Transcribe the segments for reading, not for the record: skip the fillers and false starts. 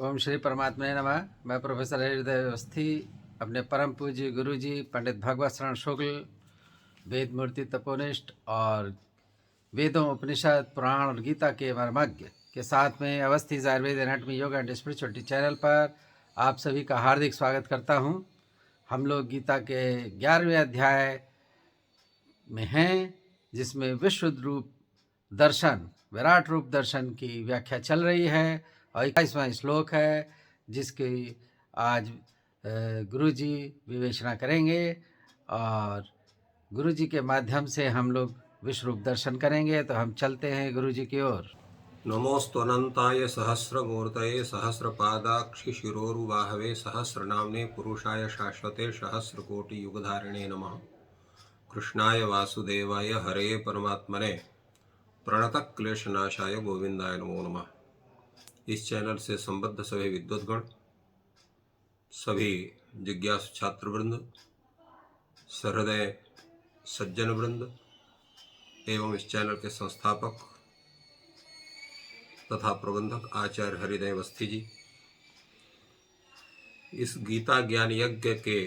ओम श्री परमात्मा नमः। मैं प्रोफेसर हृदय अवस्थी अपने परम पूज्य गुरु जी पंडित भगवत शरण शुक्ल, वेद मूर्ति तपोनिष्ठ और वेदों, उपनिषद, पुराण और गीता के मर्मज्ञ के साथ में Awasthi Ayurveda anatomy yoga and spirituality channel पर आप सभी का हार्दिक स्वागत करता हूं। हम लोग गीता के 11वें अध्याय में हैं, जिसमें विश्व रूप दर्शन, विराट रूप दर्शन की व्याख्या चल रही है और 21वां श्लोक है, जिसकी आज गुरु जी विवेचना करेंगे और गुरु जी के माध्यम से हम लोग विश्व रूप दर्शन करेंगे। तो हम चलते हैं गुरु जी की ओर। नमोस्तनंताय सहस्रमूर्तये सहस्रपादाक्षि शिरोरुबाहवे सहस्रनाम्ने पुरुषाय शाश्वते सहस्रकोटि युगधारिणे नमः। कृष्णाय वासुदेवाय हरे परमात्मने प्रणतः क्लेशनाशाय गोविंदाय नमो नमः। इस चैनल से संबद्ध सभी विद्वद्गण, सभी जिज्ञासु छात्रवृंद, सहृदय सज्जन वृंद एवं इस चैनल के संस्थापक तथा प्रबंधक आचार्य हृदय अवस्थी जी, इस गीता ज्ञान यज्ञ के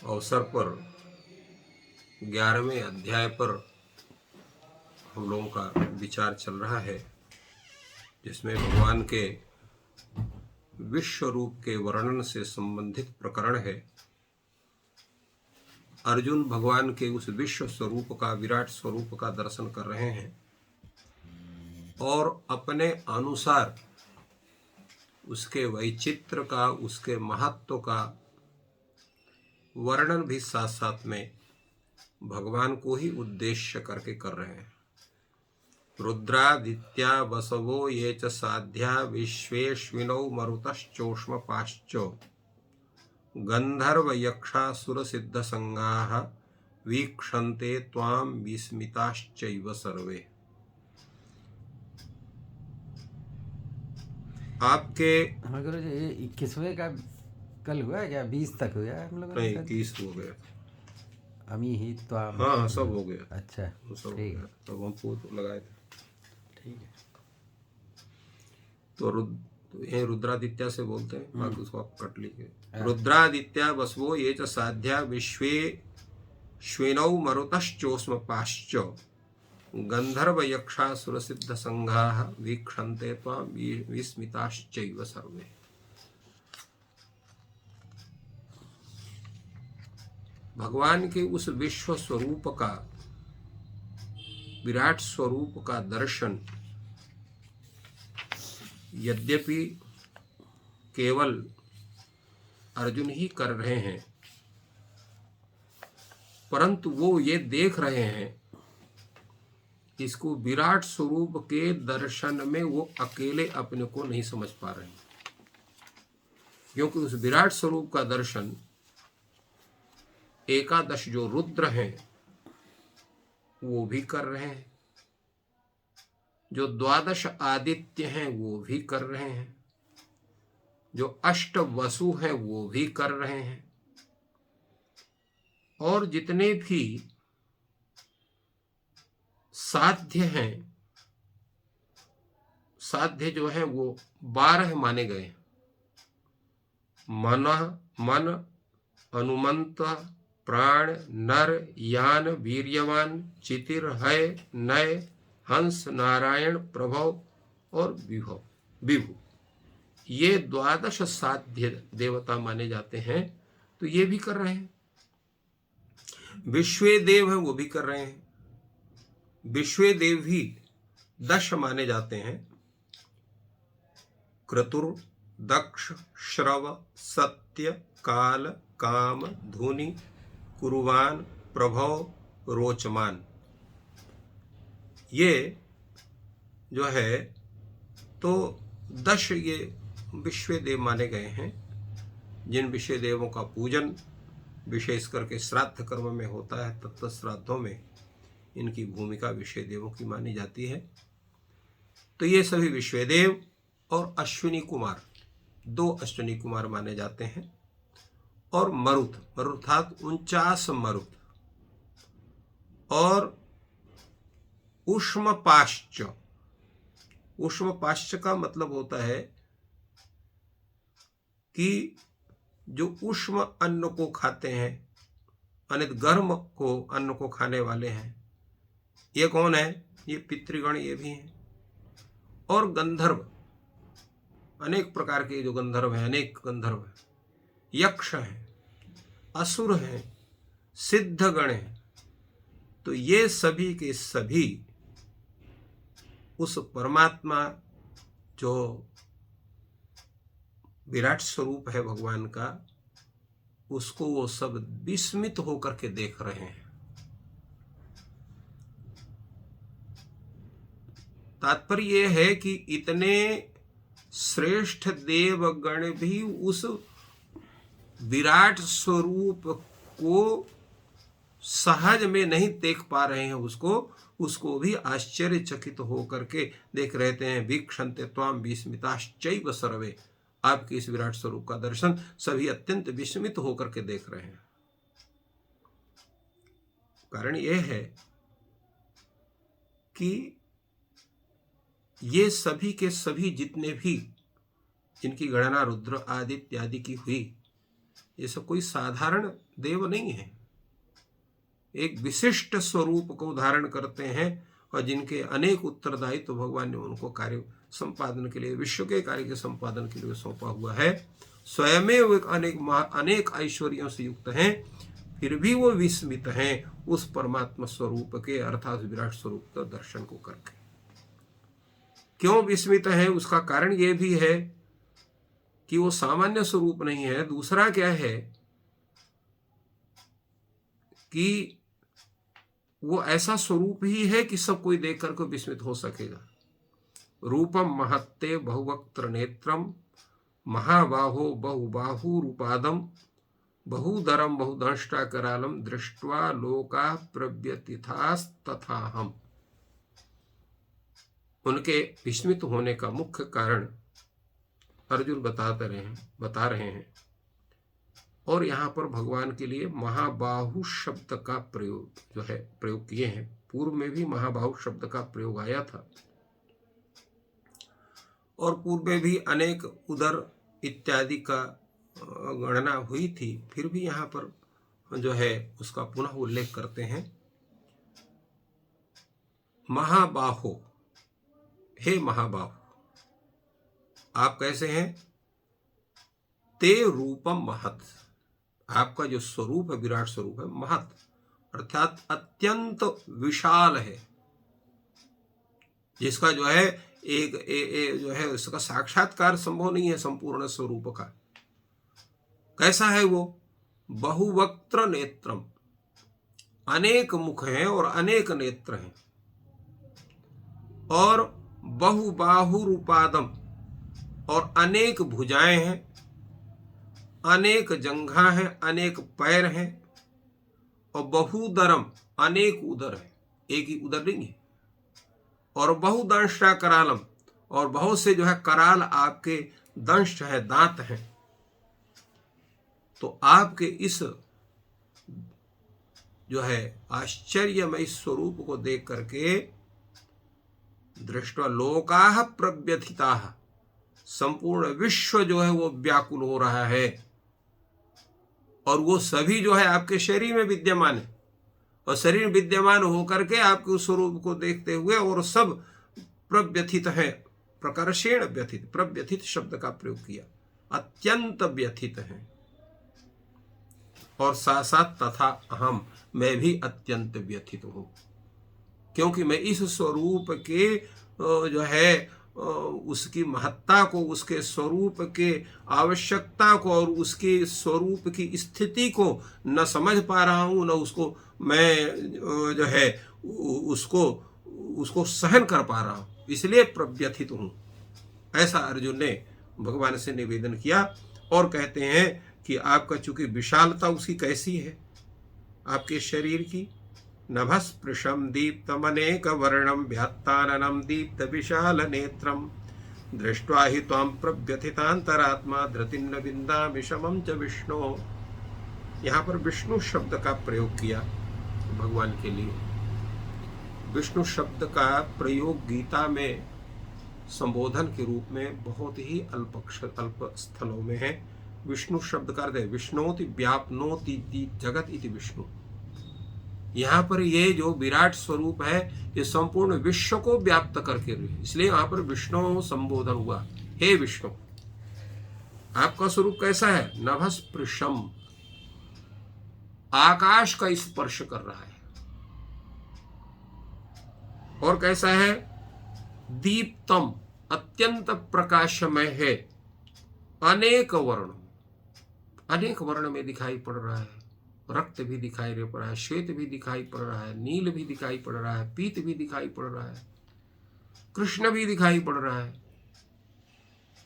अवसर पर 11वें अध्याय पर हम लोगों का विचार चल रहा है, जिसमें भगवान के विश्व रूप के वर्णन से संबंधित प्रकरण है। अर्जुन भगवान के उस विश्व स्वरूप का, विराट स्वरूप का दर्शन कर रहे हैं और अपने अनुसार उसके वैचित्र का, उसके महत्व का वर्णन भी साथ साथ में भगवान को ही उद्देश्य करके कर रहे हैं। रुद्रादित्या वसवो ये च साध्या विश्वेश्विनौ मरुतश्चोष्म पाश्च गंधर्व यक्षासुर सिद्ध संगाः वीक्षन्ते त्वां विस्मिताश्चैव सर्वे। आपके हाँ गुरु जी, ये 21वें का कल हुआ है क्या? 20 तक हुआ है हम लोग? नहीं, 30 हो गया। अमी ही तो हाँ, सब हो गया। अच्छा, सब ठीक है, तब हम पूत लगाए थे। ठीक है। तो ये रुद्रादित्य से बोलते हैं, बाकी उसको आप कट लीजिए। रुद्रादित्य वसवो ये च साध्या विश्वे श्वेनौ मरुतश्चोष्म पाश्च गंधर्व यक्षासुर सिद्ध संघाः वीक्षन्ते त्वां विस्मिताश्चैव सर्वे। भगवान के उस विश्व स्वरूप का, विराट स्वरूप का दर्शन यद्यपि केवल अर्जुन ही कर रहे हैं, परंतु वो ये देख रहे हैं कि इसको विराट स्वरूप के दर्शन में वो अकेले अपने को नहीं समझ पा रहे हैं, क्योंकि उस विराट स्वरूप का दर्शन एकादश जो रुद्र हैं वो भी कर रहे हैं, जो द्वादश आदित्य हैं वो भी कर रहे हैं, जो अष्ट वसु हैं वो भी कर रहे हैं, और जितने भी साध्य हैं, साध्य जो है वो 12 माने गए। मन, अनुमंत, प्राण, नर, यान, वीर्यवान, चितिर, है, नय, हंस, नारायण, प्रभव और विभु, ये द्वादश साध्य देवता माने जाते हैं। तो ये भी कर रहे हैं। विश्वे देव है वो भी कर रहे हैं। विश्वे देव भी 10 माने जाते हैं। क्रतुर, दक्ष, श्रव, सत्य, काल, काम, धुनि, कुरुवान, प्रभव, रोचमान, ये जो है तो 10 ये विश्व देव माने गए हैं, जिन विश्व देवों का पूजन विशेष करके श्राद्ध कर्म में होता है। तत्त श्राद्धों में इनकी भूमिका विश्व देवों की मानी जाती है। तो ये सभी विश्व देव और अश्विनी कुमार, 2 अश्विनी कुमार माने जाते हैं, और मरुत, मरुथात 49 मरुत, और उष्म पाश्च। उष्म पाश्च का मतलब होता है कि जो उष्ण अन्न को खाते हैं, अनित गर्म को अन्न को खाने वाले हैं, ये कौन है? ये पितृगण, ये भी हैं। और गंधर्व, अनेक प्रकार के जो गंधर्व हैं, अनेक गंधर्व हैं, यक्ष हैं, असुर हैं, सिद्धगण हैं। तो ये सभी के सभी उस परमात्मा जो विराट स्वरूप है भगवान का, उसको वो सब विस्मित होकर के देख रहे हैं। तात्पर्य ये है कि इतने श्रेष्ठ देवगण भी उस विराट स्वरूप को सहज में नहीं देख पा रहे हैं, उसको भी आश्चर्यचकित होकर के देख रहे हैं। वीक्षन्ते त्वां विस्मिताश्चैव सर्वे, आपके इस विराट स्वरूप का दर्शन सभी अत्यंत विस्मित होकर के देख रहे हैं। कारण यह है कि ये सभी के सभी जितने भी जिनकी गणना रुद्र आदि इत्यादि की हुई, ये सब कोई साधारण देव नहीं है। एक विशिष्ट स्वरूप को धारण करते हैं और जिनके अनेक उत्तरदायित्व तो भगवान ने उनको कार्य संपादन के लिए, विश्व के कार्य के संपादन के लिए सौंपा हुआ है। स्वयं वे अनेक ऐश्वर्यों से युक्त हैं, फिर भी वो विस्मित हैं उस परमात्मा स्वरूप के, अर्थात विराट स्वरूप का दर्शन को करके। क्यों विस्मित है? उसका कारण ये भी है कि वो सामान्य स्वरूप नहीं है। दूसरा क्या है कि वो ऐसा स्वरूप ही है कि सब कोई देख करके विस्मित हो सकेगा। रूपम महत्ते बहुवक्त्र नेत्रम महाबाहो बहुबाहु रूपादम बहुदरम बहुदंष्टा करालम दृष्ट्वा लोका प्रव्यतिथास्तथा हम। उनके विस्मित होने का मुख्य कारण अर्जुन बता रहे हैं। और यहाँ पर भगवान के लिए महाबाहु शब्द का प्रयोग किए हैं। पूर्व में भी महाबाहु शब्द का प्रयोग आया था और पूर्व में भी अनेक उदर इत्यादि का गणना हुई थी, फिर भी यहाँ पर जो है उसका पुनः उल्लेख करते हैं। महाबाहो, हे महाबाहु, आप कैसे हैं? ते रूपम महत, आपका जो स्वरूप है, विराट स्वरूप है, महत अर्थात अत्यंत विशाल है, जिसका जो है जो है उसका साक्षात्कार संभव नहीं है संपूर्ण स्वरूप का। कैसा है वो? बहुवक्त्र नेत्रम, अनेक मुख हैं और अनेक नेत्र हैं, और बहुबाहु रूपादम, और अनेक भुजाएं हैं, अनेक जंघा हैं, अनेक पैर हैं, और बहुदरम, अनेक उदर है, एक ही उदर नहीं है, और बहुदंष्टा करालम, और बहुत से जो है कराल आपके दंष्ट है, दांत हैं। तो आपके इस जो है आश्चर्यमय स्वरूप को देख करके दृष्टवा लोकाः प्रव्यथिताः, संपूर्ण विश्व जो है वो व्याकुल हो रहा है, और वो सभी जो है आपके शरीर में विद्यमान है, और शरीर में विद्यमान होकर के आपके उस स्वरूप को देखते हुए और सब प्रव्यथित है। प्रकर्षेण व्यथित, प्रव्यथित शब्द का प्रयोग किया, अत्यंत व्यथित है। और साथ साथ तथा अहम, मैं भी अत्यंत व्यथित हूं, क्योंकि मैं इस स्वरूप के जो है उसकी महत्ता को, उसके स्वरूप के आवश्यकता को और उसके स्वरूप की स्थिति को न समझ पा रहा हूँ, न उसको मैं जो है उसको सहन कर पा रहा हूँ, इसलिए प्रव्यथित हूँ। ऐसा अर्जुन ने भगवान से निवेदन किया। और कहते हैं कि आपका चूंकि विशालता उसकी कैसी है, आपके शरीर की, नभस्पृशं दीप्तमनेक वर्णं व्यात्ताननं दीप्त विशाल नेत्रं दृष्ट्वा हि त्वां प्रव्यथितान्तरात्मा धृतिन्न विन्दामि शमं च विष्णो। यहाँ पर विष्णु शब्द का प्रयोग किया भगवान के लिए। विष्णु शब्द का प्रयोग गीता में संबोधन के रूप में बहुत ही अल्प स्थलों में है, विष्णु शब्द का अर्थ है विष्णोति व्यापनोति जगत इति विष्णु। यहाँ पर ये जो विराट स्वरूप है ये संपूर्ण विश्व को व्याप्त करके रहे, इसलिए यहाँ पर विष्णु संबोधन हुआ। हे विष्णु, आपका स्वरूप कैसा है? नभस्पृशम, आकाश का स्पर्श कर रहा है। और कैसा है? दीप्तम, अत्यंत प्रकाशमय है। अनेक वर्ण में दिखाई पड़ रहा है। रक्त भी दिखाई पड़ रहा है, श्वेत भी दिखाई पड़ रहा है, नील भी दिखाई पड़ रहा है, पीत भी दिखाई पड़ रहा है, कृष्ण भी दिखाई पड़ रहा है।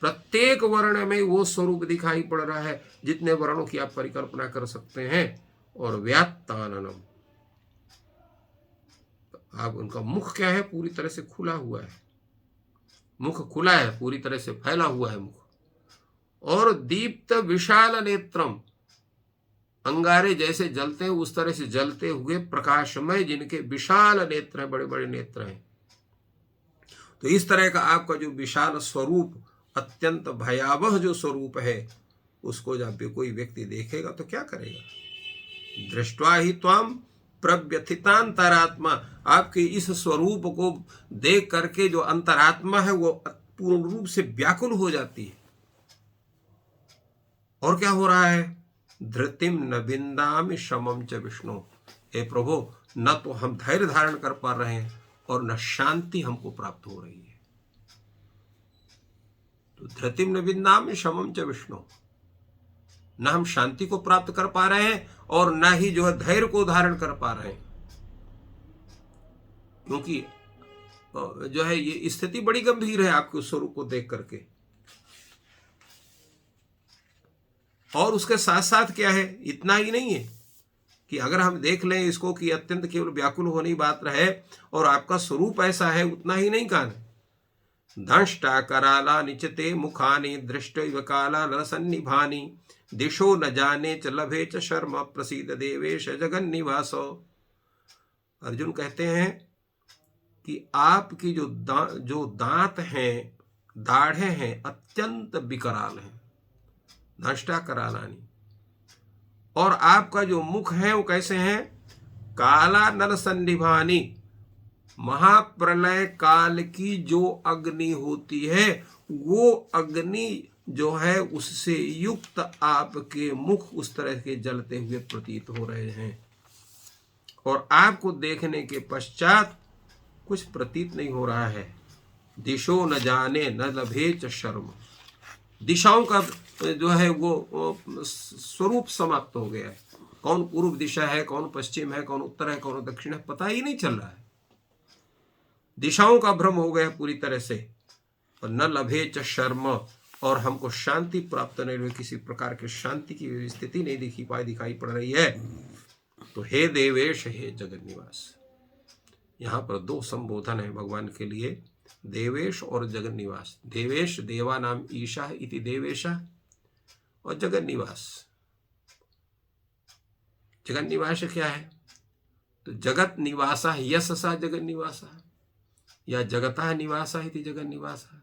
प्रत्येक वर्ण में वो स्वरूप दिखाई पड़ रहा है जितने वर्णों की आप परिकल्पना कर सकते हैं। और व्यात्ताननम, आप उनका मुख क्या है? पूरी तरह से खुला हुआ है, मुख खुला है, पूरी तरह से फैला हुआ है मुख। और दीप्त विशाल नेत्रम, अंगारे जैसे जलते हैं उस तरह से जलते हुए प्रकाशमय जिनके विशाल नेत्र हैं, बड़े बड़े नेत्र हैं। तो इस तरह का आपका जो विशाल स्वरूप, अत्यंत भयावह जो स्वरूप है, उसको जब भी कोई व्यक्ति देखेगा तो क्या करेगा? दृष्ट्वा ही त्वाम प्रव्यथितांतरात्मा, आपके इस स्वरूप को देख करके जो अंतरात्मा है वो पूर्ण रूप से व्याकुल हो जाती है। और क्या हो रहा है? धृतिम न बिंदामि शमम च विष्णु, हे प्रभु, न तो हम धैर्य धारण कर पा रहे हैं और न शांति हमको प्राप्त हो रही है। तो धृतिम न बिंदामि शमम च विष्णु, न हम शांति को प्राप्त कर पा रहे हैं और न ही जो है धैर्य को धारण कर पा रहे हैं, क्योंकि जो है ये स्थिति बड़ी गंभीर है आपके स्वरूप को देख करके। और उसके साथ साथ क्या है? इतना ही नहीं है कि अगर हम देख लें इसको कि अत्यंत केवल व्याकुल होने की बात रहे और आपका स्वरूप ऐसा है, उतना ही नहीं कान। दंष्टा कराला निचते मुखानि दृष्टैव काला नरसन्निभानि दिशो न जाने च लभे च शर्म प्रसीद देवेश जगन्निवासो। अर्जुन कहते हैं कि आपकी जो दांत हैं, दाढ़े हैं, अत्यंत विकराल हैं, नष्टा करालानी। और आपका जो मुख है वो कैसे हैं? काला नरसन्निभानि, महाप्रलय काल की जो अग्नि होती है वो अग्नि जो है उससे युक्त आपके मुख उस तरह के जलते हुए प्रतीत हो रहे हैं। और आपको देखने के पश्चात कुछ प्रतीत नहीं हो रहा है। दिशो न जाने न लभे च शर्म, दिशाओं का जो है वो स्वरूप समाप्त हो गया है। कौन पूर्व दिशा है, कौन पश्चिम है, कौन उत्तर है, कौन दक्षिण है, पता ही नहीं चल रहा है। दिशाओं का भ्रम हो गया पूरी तरह से। और न लभे च शर्म, और हमको शांति प्राप्त नहीं हुई, किसी प्रकार की शांति की स्थिति नहीं दिखाई पड़ रही है। तो हे देवेश, हे जगन्निवास, यहाँ पर दो संबोधन है भगवान के लिए, देवेश और जगन्निवास। देवेश देवा नाम ईशा इति देवेशा, और जगन्निवास। जगन्निवास क्या है? तो जगत निवासा यशसा जगन्निवासा, या जगता निवासा इति जगन्निवासा।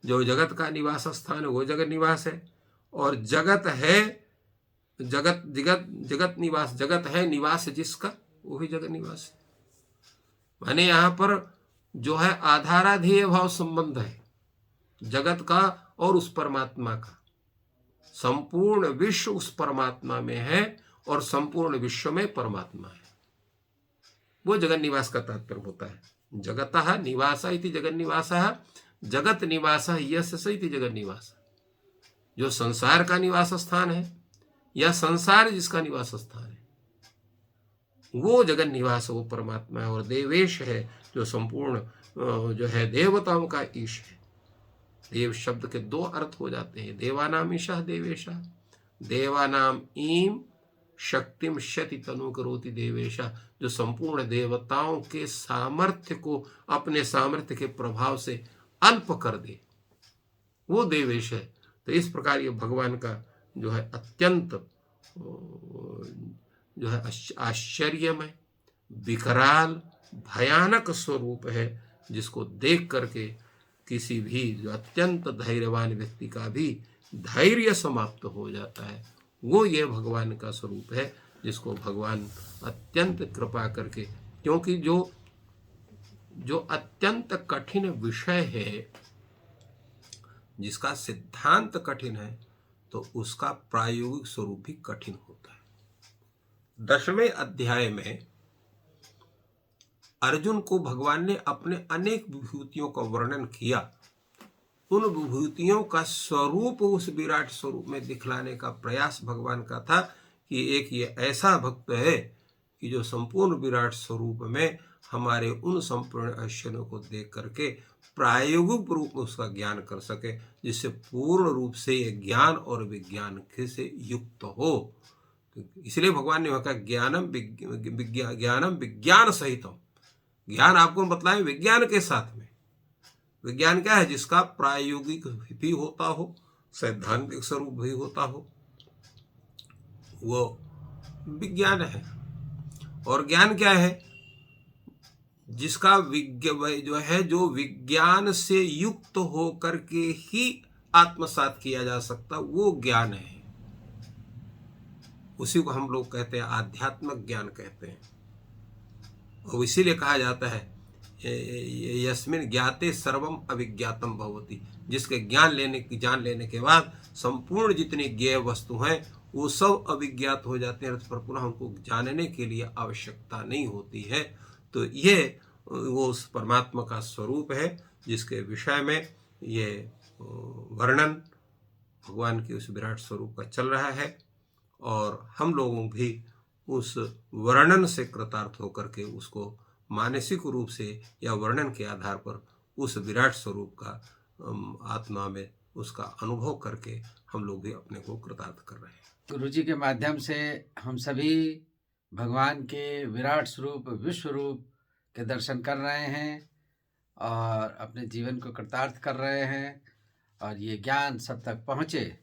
जो जगत का निवास स्थान है वो जगत निवास है। और जगत है, जगत निवास, जगत है निवास जिसका, वो भी जगत निवास है। माने यहाँ पर जो है आधाराधेय भाव संबंध है जगत का और उस परमात्मा का। संपूर्ण विश्व उस परमात्मा में है और संपूर्ण विश्व में परमात्मा है, वो जगत निवास का तात्पर्य होता है। जगतः निवास इति जगत निवास, जगत निवास यश इति जगत निवास। जो संसार का निवास स्थान है या संसार जिसका निवास स्थान है वो जगत निवास, वो परमात्मा है। और देवेश है जो संपूर्ण जो है देवताओं का ईश है। देव शब्द के दो अर्थ हो जाते हैं, देवानाम ईशा देवेशा। देवानाम ईम शक्तिम शति तनु करोति देवेशा, जो संपूर्ण देवताओं के सामर्थ्य को अपने सामर्थ्य के प्रभाव से अल्प कर दे, वो देवेश है। तो इस प्रकार ये भगवान का जो है अत्यंत जो है आश्चर्यमय, विकराल, भयानक स्वरूप है, जिसको देख करके किसी भी जो अत्यंत धैर्यवान व्यक्ति का भी धैर्य समाप्त हो जाता है, वो ये भगवान का स्वरूप है जिसको भगवान अत्यंत कृपा करके, क्योंकि जो अत्यंत कठिन विषय है, जिसका सिद्धांत कठिन है, तो उसका प्रायोगिक स्वरूप भी कठिन होता है। 10वें अध्याय में अर्जुन को भगवान ने अपने अनेक विभूतियों का वर्णन किया। उन विभूतियों का स्वरूप उस विराट स्वरूप में दिखलाने का प्रयास भगवान का था कि एक ये ऐसा भक्त है कि जो संपूर्ण विराट स्वरूप में हमारे उन संपूर्ण ऐश्वर्यों को देख करके प्रायोगिक रूप में उसका ज्ञान कर सके, जिससे पूर्ण रूप से ये ज्ञान और विज्ञान से युक्त हो। तो इसलिए भगवान ने कहा ज्ञानम विज्ञान सहितम। ज्ञान आपको बतलाएं विज्ञान के साथ में। विज्ञान क्या है? जिसका प्रायोगिक भी होता हो, सैद्धांतिक स्वरूप भी होता हो, वो विज्ञान है। और ज्ञान क्या है? जिसका जो विज्ञान से युक्त होकर के ही आत्मसात किया जा सकता, वो ज्ञान है। उसी को हम लोग कहते हैं आध्यात्मिक ज्ञान कहते हैं। और इसीलिए कहा जाता है यस्मिन ज्ञाते सर्वम अविज्ञातम भवति। जिसके जान लेने के बाद संपूर्ण जितनी ज्ञेय वस्तु हैं वो सब अविज्ञात हो जाते हैं, पर पुनः हमको जानने के लिए आवश्यकता नहीं होती है। तो ये वो उस परमात्मा का स्वरूप है जिसके विषय में ये वर्णन भगवान के उस विराट स्वरूप का चल रहा है। और हम लोगों भी उस वर्णन से कृतार्थ होकर के उसको मानसिक रूप से या वर्णन के आधार पर उस विराट स्वरूप का आत्मा में उसका अनुभव करके हम लोग भी अपने को कृतार्थ कर रहे हैं। गुरु जी के माध्यम से हम सभी भगवान के विराट स्वरूप विश्व रूप के दर्शन कर रहे हैं और अपने जीवन को कृतार्थ कर रहे हैं। और ये ज्ञान सब तक पहुँचे,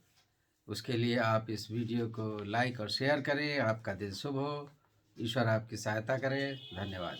उसके लिए आप इस वीडियो को लाइक और शेयर करें। आपका दिन शुभ हो, ईश्वर आपकी सहायता करे। धन्यवाद।